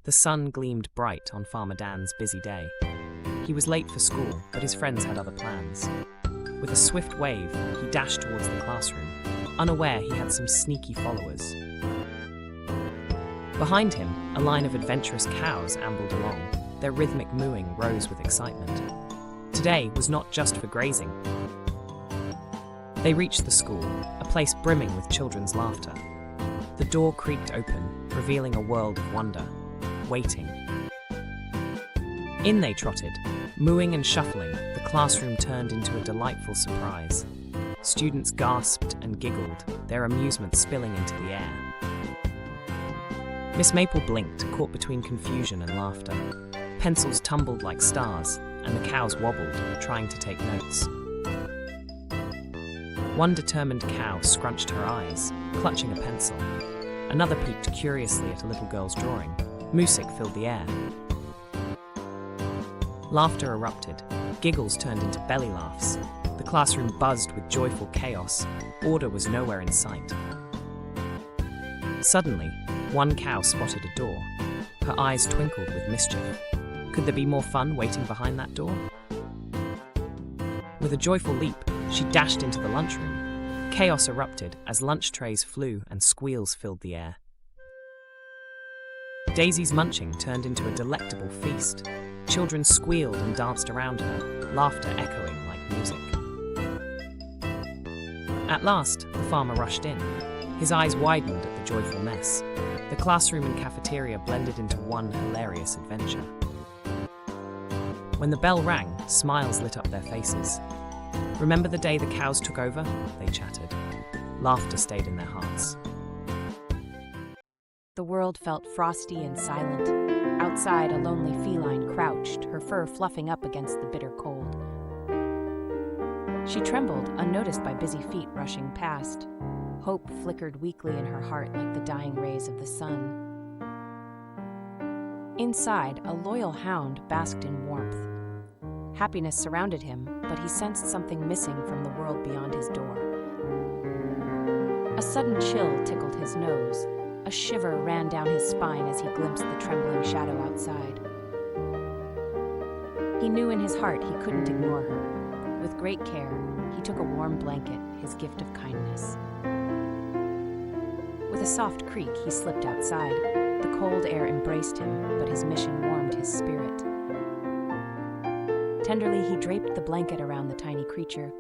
The sun gleamed bright on Farmer Dan's busy day. He was late for school, but his friends had other plans. With a swift wave, he dashed towards the classroom, unaware he had some sneaky followers. Behind him, a line of adventurous cows ambled along. Their rhythmic mooing rose with excitement. Today was not just for grazing. They reached the school, a place brimming with children's laughter. The door creaked open, revealing a world of wonder, waiting. In they trotted. Mooing and shuffling, the classroom turned into a delightful surprise. Students gasped and giggled, their amusement spilling into the air. Miss Maple blinked, caught between confusion and laughter. Pencils tumbled like stars, and the cows wobbled, trying to take notes. One determined cow scrunched her eyes, clutching a pencil. Another peeked curiously at a little girl's drawing. Music filled the air. Laughter erupted. Giggles turned into belly laughs. The classroom buzzed with joyful chaos. Order was nowhere in sight. Suddenly, one cow spotted a door. Her eyes twinkled with mischief. Could there be more fun waiting behind that door? With a joyful leap, she dashed into the lunchroom. Chaos erupted as lunch trays flew and squeals filled the air. Daisy's munching turned into a delectable feast. Children squealed and danced around her, laughter echoing like music. At last, the farmer rushed in. His eyes widened at the joyful mess. The classroom and cafeteria blended into one hilarious adventure. When the bell rang, smiles lit up their faces. Remember the day the cows took over? They chattered. Laughter stayed in their hearts. The world felt frosty and silent. Outside, a lonely feline crouched, her fur fluffing up against the bitter cold. She trembled, unnoticed by busy feet rushing past. Hope flickered weakly in her heart like the dying rays of the sun. Inside, a loyal hound basked in warmth. Happiness surrounded him, but he sensed something missing from the world beyond his door. A sudden chill tickled his nose. A shiver ran down his spine as he glimpsed the trembling shadow outside. He knew in his heart he couldn't ignore her. With great care, he took a warm blanket, his gift of kindness. With a soft creak, he slipped outside. The cold air embraced him, but his mission warmed his spirit. Tenderly, he draped the blanket around the tiny creature.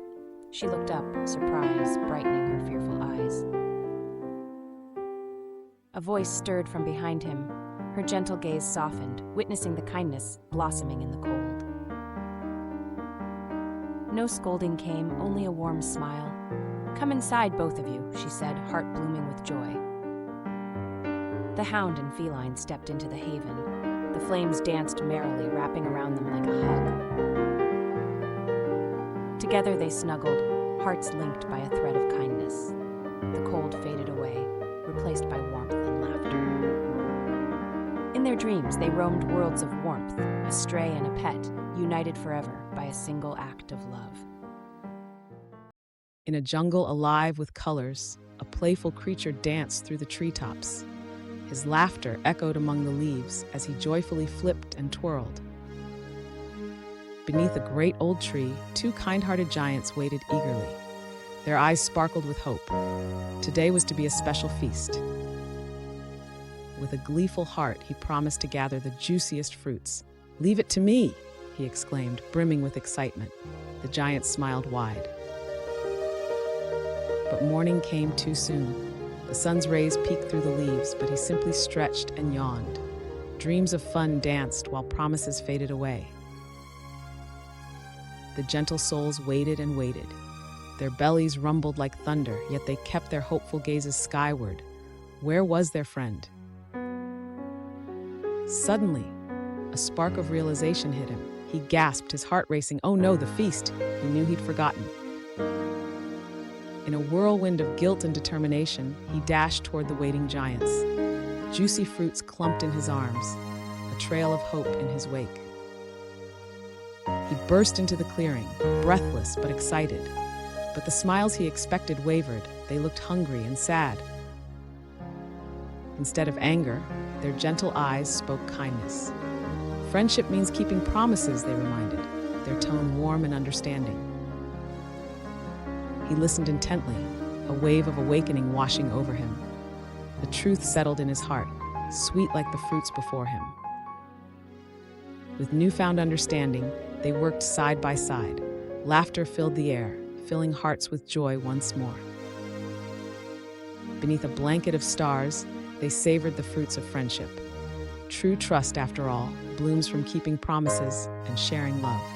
She looked up, surprise brightening her fearful eyes. A voice stirred from behind him. Her gentle gaze softened, witnessing the kindness blossoming in the cold. No scolding came, only a warm smile. "Come inside, both of you," she said, heart blooming with joy. The hound and feline stepped into the haven. The flames danced merrily, wrapping around them like a hug. Together they snuggled, hearts linked by a thread of kindness. The cold faded away, replaced by warmth and laughter. In their dreams, they roamed worlds of warmth, a stray and a pet, united forever by a single act of love. In a jungle alive with colors, a playful creature danced through the treetops. His laughter echoed among the leaves as he joyfully flipped and twirled. Beneath a great old tree, two kind-hearted giants waited eagerly. Their eyes sparkled with hope. Today was to be a special feast. With a gleeful heart, he promised to gather the juiciest fruits. "Leave it to me!" he exclaimed, brimming with excitement. The giants smiled wide. But morning came too soon. The sun's rays peeked through the leaves, but he simply stretched and yawned. Dreams of fun danced while promises faded away. The gentle souls waited and waited. Their bellies rumbled like thunder, yet they kept their hopeful gazes skyward. Where was their friend? Suddenly, a spark of realization hit him. He gasped, his heart racing. Oh no, the feast! He knew he'd forgotten. In a whirlwind of guilt and determination, he dashed toward the waiting giants. Juicy fruits clumped in his arms, a trail of hope in his wake. He burst into the clearing, breathless but excited. But the smiles he expected wavered. They looked hungry and sad. Instead of anger, Their gentle eyes spoke kindness. Friendship means keeping promises, they reminded, their tone warm and understanding. He listened intently, a wave of awakening washing over him. The truth settled in his heart, sweet like the fruits before him. With newfound understanding, they worked side by side. Laughter filled the air, filling hearts with joy once more. Beneath a blanket of stars, they savored the fruits of friendship. True trust, after all, blooms from keeping promises and sharing love.